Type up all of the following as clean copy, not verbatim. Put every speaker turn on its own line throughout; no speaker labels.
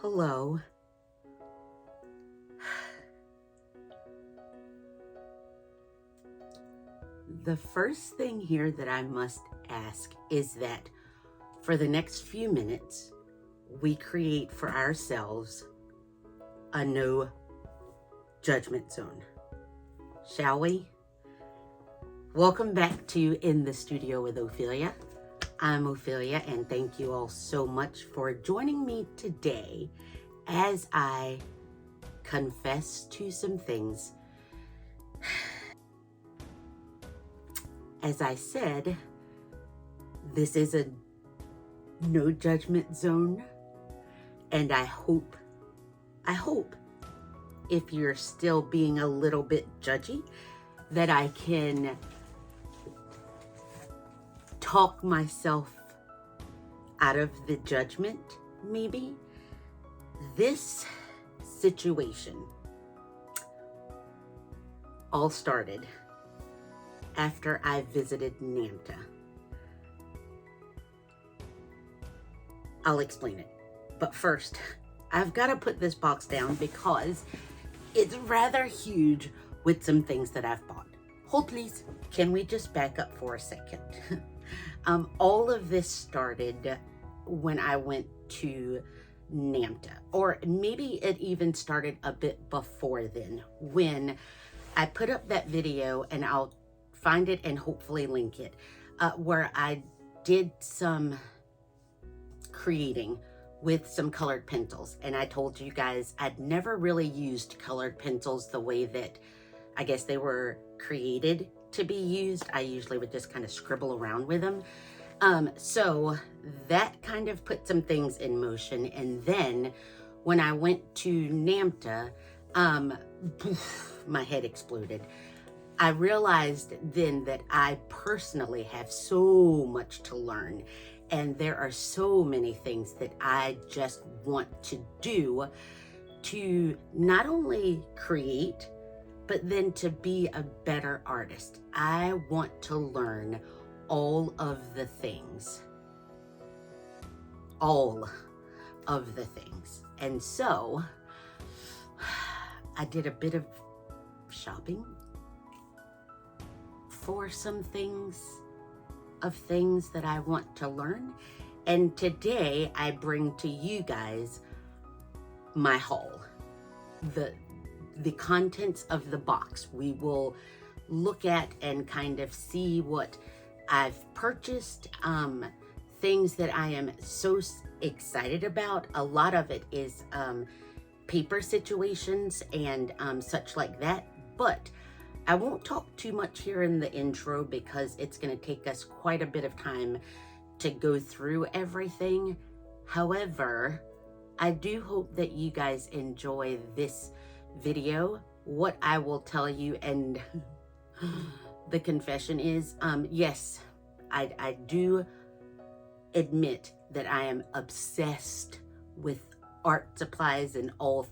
Hello. The first thing here that I must ask is that for the next few minutes, we create for ourselves a no judgment zone. Shall we? Welcome back to In the Studio with Ophelia. I'm Ophelia, and thank you all so much for joining me today as I confess to some things. As I said, this is a no judgment zone, and I hope if you're still being a little bit judgy, that I can talk myself out of the judgment, maybe. This situation all started after I visited NAMTA. I'll explain it. But first, I've got to put this box down because it's rather huge with some things that I've bought. Hold please. Can we just back up for a second? All of this started when I went to NAMTA, or maybe it even started a bit before then, when I put up that video, and I'll find it and hopefully link it, where I did some creating with some colored pencils. And I told you guys I'd never really used colored pencils the way that I guess they were created to be used. I usually would just kind of scribble around with them. So that kind of put some things in motion. And then when I went to NAMTA, my head exploded. I realized then that I personally have so much to learn, and there are so many things that I just want to do to not only create, but then to be a better artist. I want to learn all of the things. All of the things. And so I did a bit of shopping for some things that I want to learn. And today I bring to you guys my haul, the contents of the box. We will look at and kind of see what I've purchased, things that I am so excited about. A lot of it is paper situations and such like that, but I won't talk too much here in the intro because it's going to take us quite a bit of time to go through everything. However, I do hope that you guys enjoy this video. What I will tell you, and the confession is, yes, I do admit that I am obsessed with art supplies and all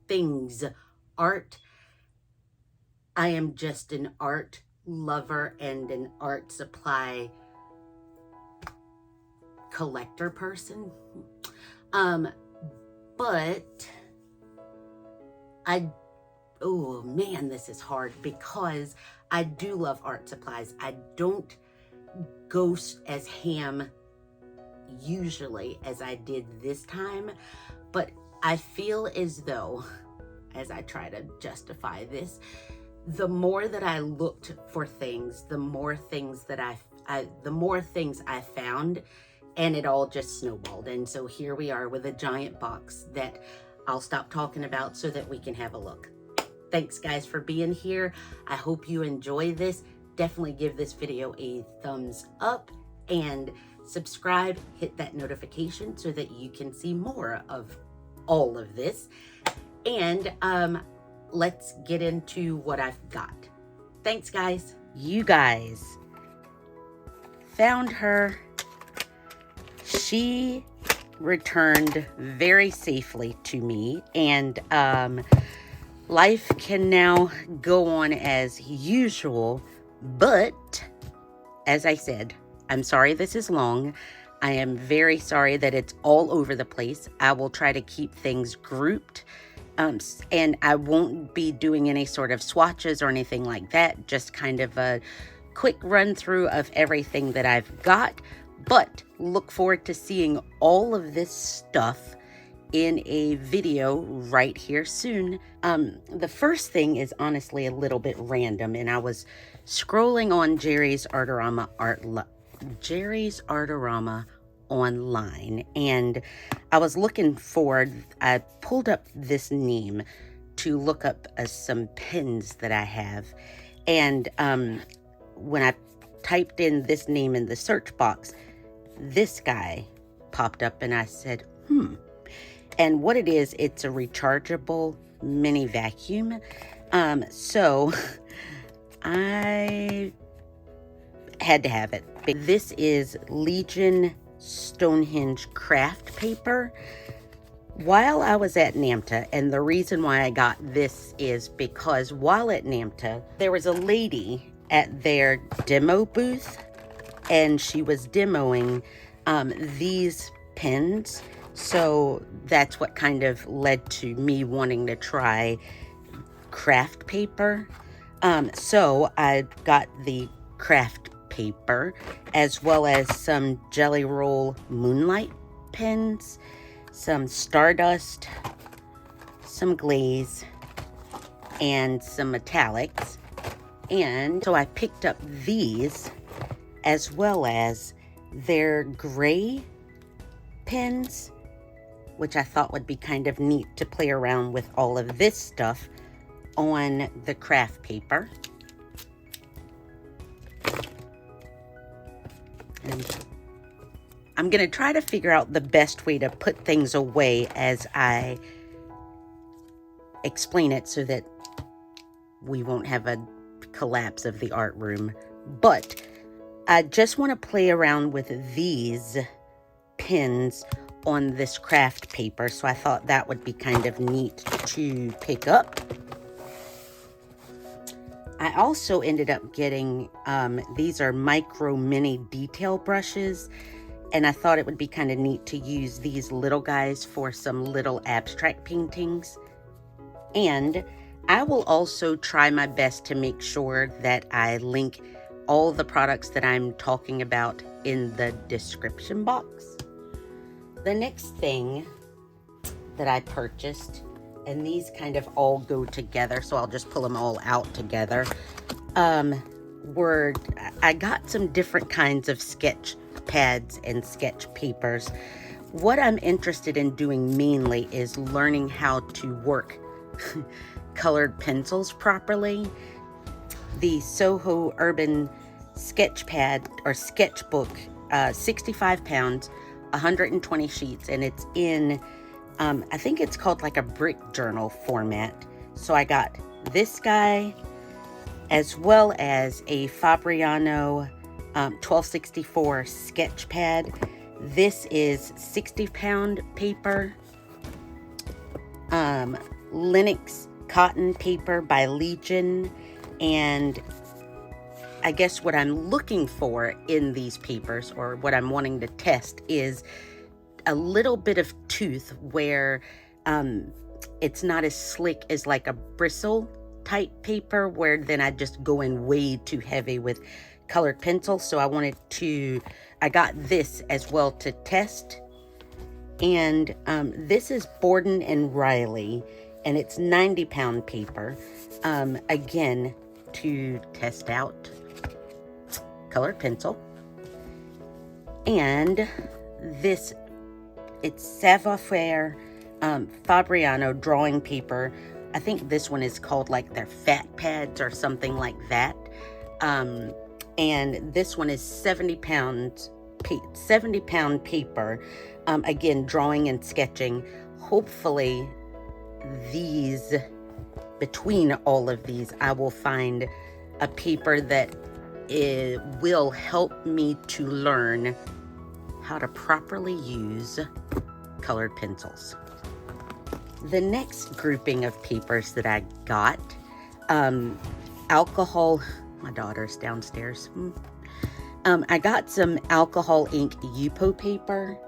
things art. I am just an art lover and an art supply collector person. But oh man, this is hard because I do love art supplies. I don't go as ham usually as I did this time, but I feel as though, as I try to justify this, the more that I looked for things, the more things I found, and it all just snowballed. And so here we are with a giant box that I'll stop talking about so that we can have a look. Thanks guys for being here. I hope you enjoy this. Definitely give this video a thumbs up and subscribe, hit that notification so that you can see more of all of this. And let's get into what I've got. Thanks, guys. You guys found her. She returned very safely to me, and life can now go on as usual. But as I said, I'm sorry this is long. I am very sorry that it's all over the place. I will try to keep things grouped. And I won't be doing any sort of swatches or anything like that. Just kind of a quick run through of everything that I've got. But look forward to seeing all of this stuff in a video right here soon. The first thing is honestly a little bit random, and I was scrolling on Jerry's Artorama online, and I was looking for, I pulled up this name to look up some pens that I have, and when I typed in this name in the search box, this guy popped up, and I said, and what it is, it's a rechargeable mini vacuum. So I had to have it. This is Legion Stonehenge craft paper. While I was at NAMTA, and the reason why I got this is because while at NAMTA, there was a lady at their demo booth, and she was demoing these pens. So that's what kind of led to me wanting to try craft paper. So I got the craft paper as well as some Jelly Roll Moonlight pens, some Stardust, some glaze, and some metallics. And so I picked up these as well as their gray pens, which I thought would be kind of neat to play around with all of this stuff on the craft paper. And I'm going to try to figure out the best way to put things away as I explain it so that we won't have a collapse of the art room. But I just want to play around with these pens on this craft paper, so I thought that would be kind of neat to pick up. I also ended up getting, these are micro mini detail brushes, and I thought it would be kind of neat to use these little guys for some little abstract paintings. And I will also try my best to make sure that I link all the products that I'm talking about in the description box. The next thing that I purchased, and these kind of all go together, so I'll just pull them all out together, I got some different kinds of sketch pads and sketch papers. What I'm interested in doing mainly is learning how to work colored pencils properly. The Soho Urban sketch pad or sketchbook, 65 pounds, 120 sheets, and it's in, I think it's called like a brick journal format. So I got this guy as well as a Fabriano 1264 sketch pad. This is 60-pound paper. Lenox cotton paper by Legion. And I guess what I'm looking for in these papers, or what I'm wanting to test, is a little bit of tooth where it's not as slick as like a bristle type paper, where then I just go in way too heavy with colored pencil. So I got this as well to test. And this is Borden and Riley, and it's 90-pound paper, again, to test out colored pencil. And this, it's Savoir-Faire Fabriano drawing paper. I think this one is called like their fat pads or something like that. And this one is 70-pound paper. Again, drawing and sketching. Hopefully between all of these, I will find a paper that will help me to learn how to properly use colored pencils. The next grouping of papers that I got, alcohol, my daughter's downstairs, I got some alcohol ink Yupo paper,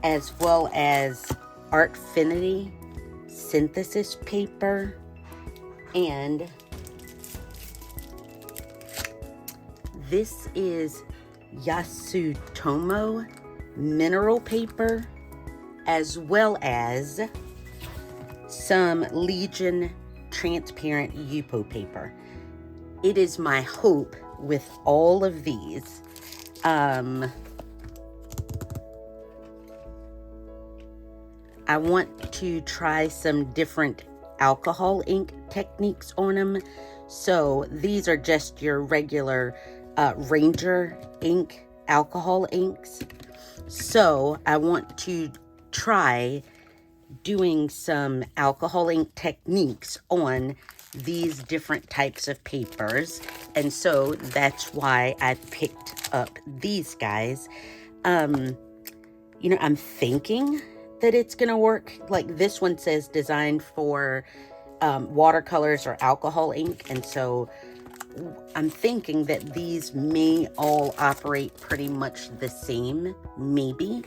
as well as Artfinity synthesis paper, and this is Yasutomo mineral paper, as well as some Legion transparent Yupo paper. It is my hope with all of these, I want to try some different alcohol ink techniques on them. So these are just your regular Ranger ink alcohol inks. So I want to try doing some alcohol ink techniques on these different types of papers, and so that's why I picked up these guys. You know, I'm thinking that it's gonna work. Like this one says designed for watercolors or alcohol ink, and so I'm thinking that these may all operate pretty much the same, maybe.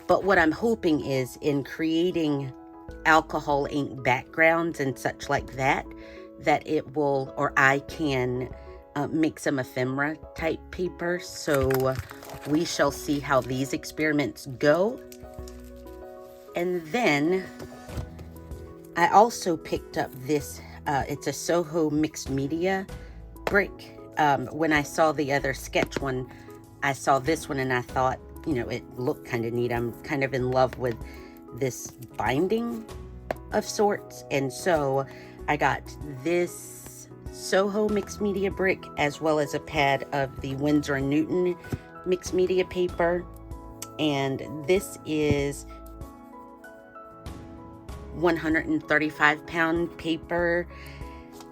But what I'm hoping is in creating alcohol ink backgrounds and such like that, that it will, or I can make some ephemera type paper. So we shall see how these experiments go. And then I also picked up this, it's a Soho mixed media brick. When I saw the other sketch one, I saw this one and I thought, you know, it looked kind of neat. I'm kind of in love with this binding of sorts, and so I got this Soho mixed media brick as well as a pad of the Winsor & Newton mixed media paper, and this is 135-pound paper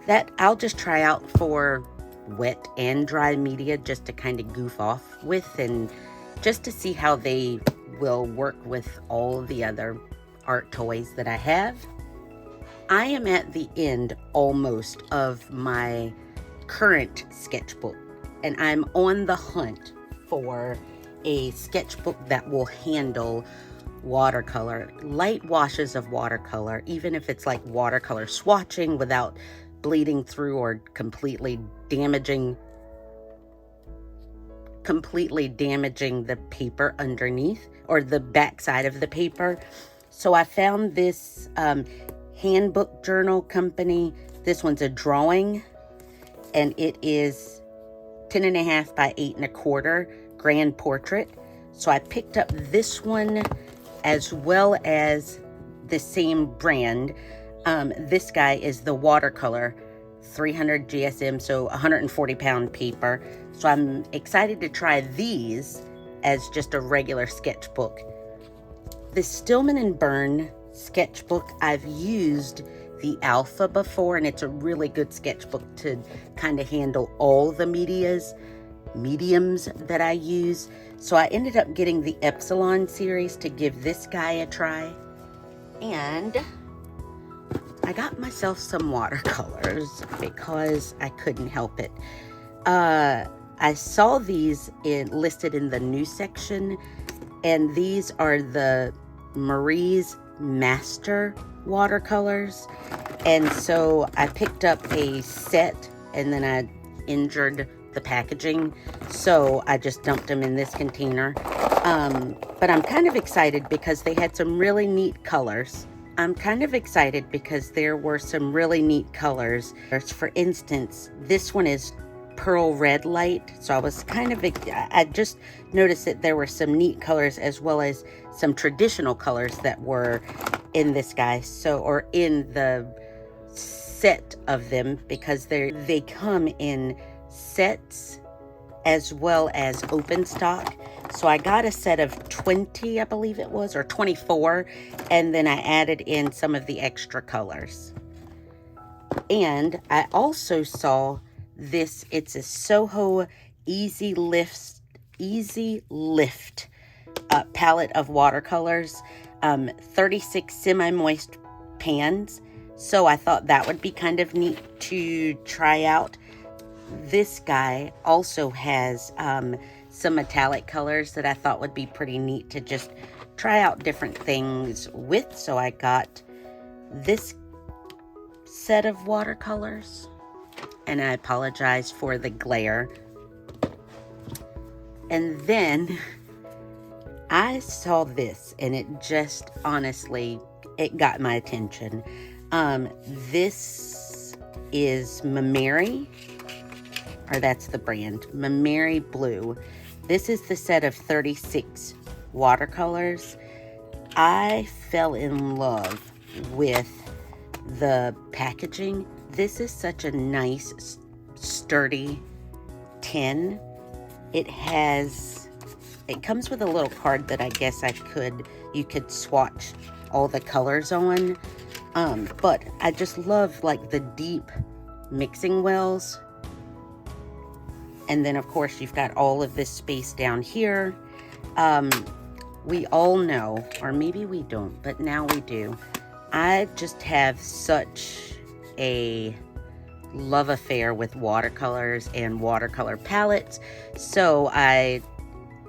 that I'll just try out for wet and dry media just to kind of goof off with, and just to see how they will work with all the other art toys that I have. I am at the end almost of my current sketchbook, and I'm on the hunt for a sketchbook that will handle watercolor, light washes of watercolor, even if it's like watercolor swatching without bleeding through or completely damaging the paper underneath or the back side of the paper. So I found this handbook journal company. This one's a drawing, and it is 10.5 by 8.25 grand portrait. So I picked up this one as well as the same brand. This guy is the Watercolor 300 GSM, so 140-pound paper. So I'm excited to try these as just a regular sketchbook. The Stillman & Byrne sketchbook, I've used the Alpha before, and it's a really good sketchbook to kind of handle all the mediums that I use. So I ended up getting the Epsilon series to give this guy a try. And I got myself some watercolors because I couldn't help it. I saw these listed in the new section, and these are the Marie's Master watercolors. And so I picked up a set, and then I injured the packaging, so I just dumped them in this container. But I'm kind of excited because they had some really neat colors. There were some really neat colors. For instance, this one is pearl red light. So I just noticed that there were some neat colors as well as some traditional colors that were in this guy. So, or in the set of them, because they come in sets as well as open stock. So I got a set of 20, I believe it was, or 24, and then I added in some of the extra colors. And I also saw this, it's a Soho Easy Lift palette of watercolors, 36 semi-moist pans. So I thought that would be kind of neat to try out. this guy also has some metallic colors that I thought would be pretty neat to just try out different things with. So I got this set of watercolors, and I apologize for the glare. And then I saw this, and it just, honestly, it got my attention. This is Mameri, or that's the brand, Mameri Blue. This is the set of 36 watercolors. I fell in love with the packaging. This is such a nice, sturdy tin. It comes with a little card that I guess you could swatch all the colors on. But I just love like the deep mixing wells. And then of course you've got all of this space down here. We all know, or maybe we don't, but now we do. I just have such a love affair with watercolors and watercolor palettes. So I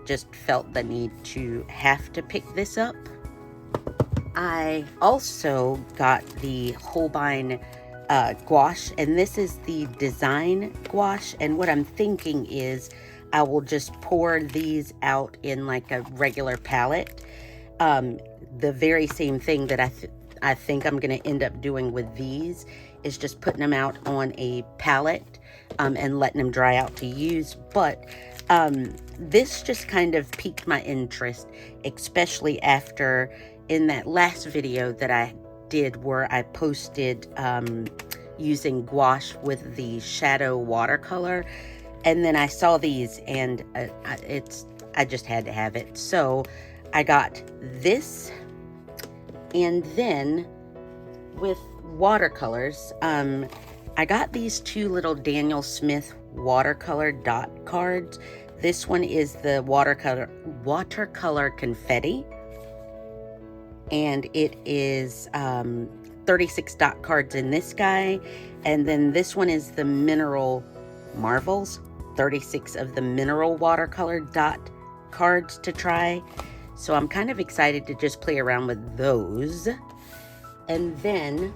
just felt the need to have to pick this up. I also got the Holbein gouache, and this is the design gouache. And what I'm thinking is I will just pour these out in like a regular palette. The very same thing that I think I'm going to end up doing with these is just putting them out on a palette and letting them dry out to use. But this just kind of piqued my interest, especially after in that last video that I did where I posted using gouache with the shadow watercolor. And then I saw these, and I just had to have it. So I got this, and then with watercolors, I got these two little Daniel Smith watercolor dot cards. This one is the watercolor confetti, and it is 36 dot cards in this guy. And then this one is the mineral marvels, 36 of the mineral watercolor dot cards to try. So I'm kind of excited to just play around with those. And then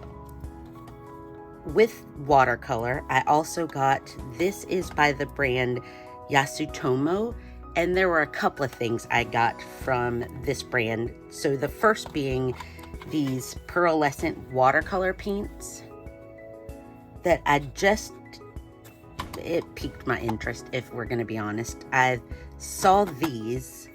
with watercolor, I also got, this is by the brand Yasutomo, and there were a couple of things I got from this brand. So the first being these pearlescent watercolor paints that it piqued my interest, if we're going to be honest. I saw these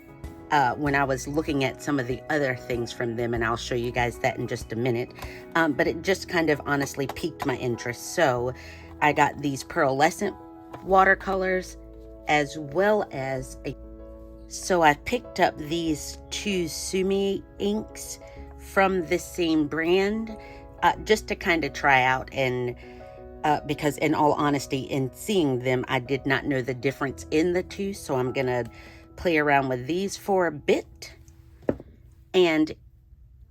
when I was looking at some of the other things from them, and I'll show you guys that in just a minute. But it just kind of honestly piqued my interest. So I got these pearlescent watercolors as well as so I picked up these two Sumi inks from the same brand just to kind of try out, and because in all honesty, in seeing them, I did not know the difference in the two. So I'm gonna play around with these for a bit. And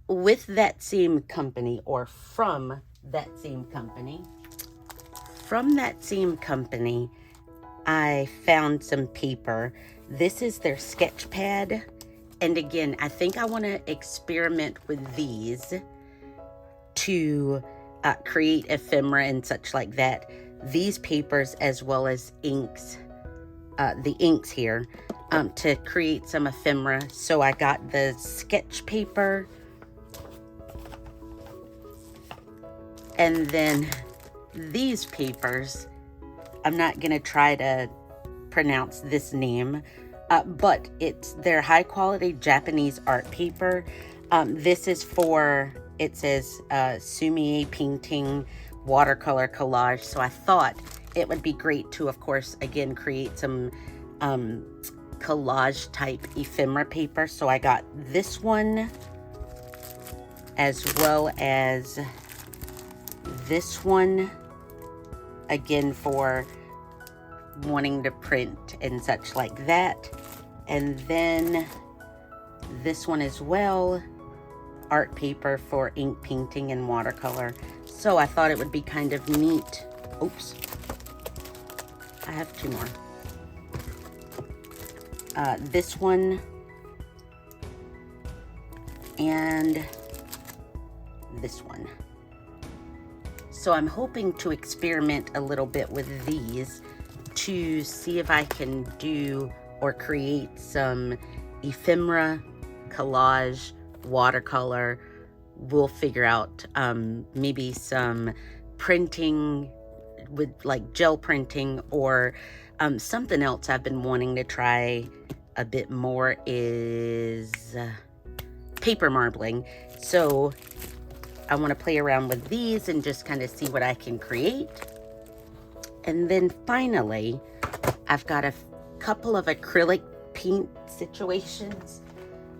with that same company, or from that same company, I found some paper. This is their sketch pad. And again, I think I want to experiment with these to create ephemera and such like that. These papers, as well as inks, the inks here, to create some ephemera. So I got the sketch paper, and then these papers, I'm not gonna try to pronounce this name, but it's their high quality Japanese art paper. This is for, it says Sumi painting watercolor collage. So I thought it would be great to, of course, again, create some collage type ephemera paper. So I got this one, as well as this one, again for wanting to print and such like that. And then this one as well, art paper for ink painting and watercolor. So I thought it would be kind of neat. Oops. I have 2 more. This one and this one. So I'm hoping to experiment a little bit with these to see if I can do or create some ephemera, collage, watercolor. We'll figure out maybe some printing with like gel printing, or something else I've been wanting to try a bit more is paper marbling. So I want to play around with these and just kind of see what I can create. And then finally, I've got a couple of acrylic paint situations.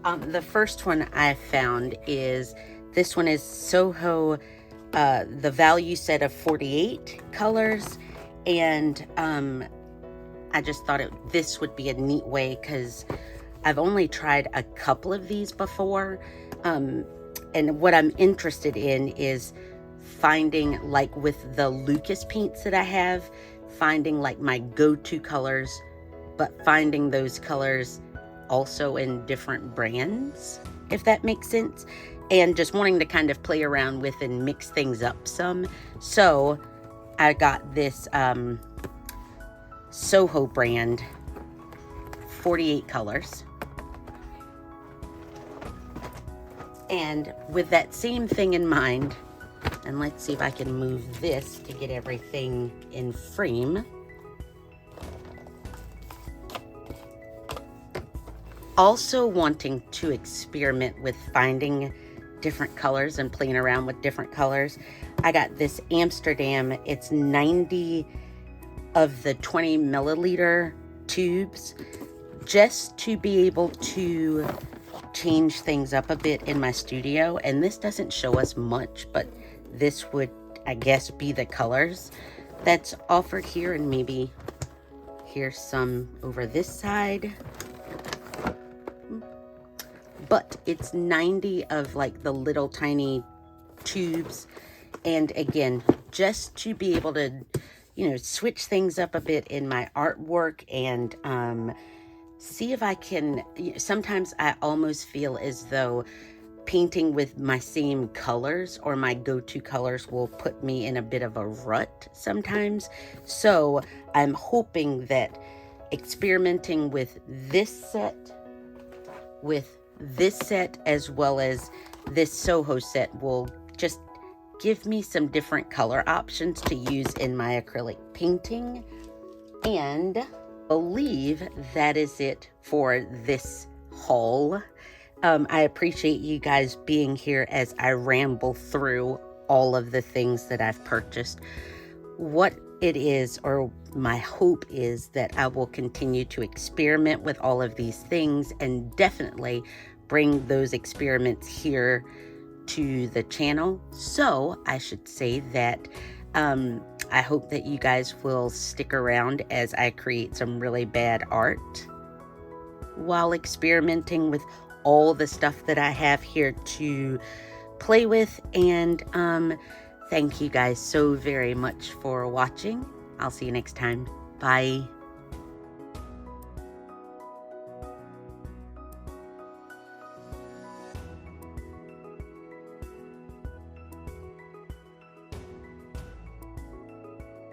The first one I found is, this one is Soho, the value set of 48 colors. And I just thought this would be a neat way, because I've only tried a couple of these before. And what I'm interested in is finding, like with the Lucas paints that I have, finding like my go-to colors, but finding those colors also in different brands, if that makes sense. And just wanting to kind of play around with and mix things up some. So I got this Soho brand, 48 colors. And with that same thing in mind, and let's see if I can move this to get everything in frame. Also wanting to experiment with finding different colors and playing around with different colors. I got this Amsterdam, it's 90 of the 20 milliliter tubes, just to be able to change things up a bit in my studio. And this doesn't show us much, but this would, I guess, be the colors that's offered here. And maybe here's some over this side. But it's 90 of like the little tiny tubes. And again, just to be able to, you know, switch things up a bit in my artwork and see if I can. Sometimes I almost feel as though painting with my same colors or my go-to colors will put me in a bit of a rut sometimes. So I'm hoping that experimenting with this set, as well as this Soho set, will just give me some different color options to use in my acrylic painting. And I believe that is it for this haul. I appreciate you guys being here as I ramble through all of the things that I've purchased. What it is, or my hope is, that I will continue to experiment with all of these things and definitely bring those experiments here to the channel. So I should say that I hope that you guys will stick around as I create some really bad art while experimenting with all the stuff that I have here to play with. And thank you guys so very much for watching. I'll see you next time. Bye.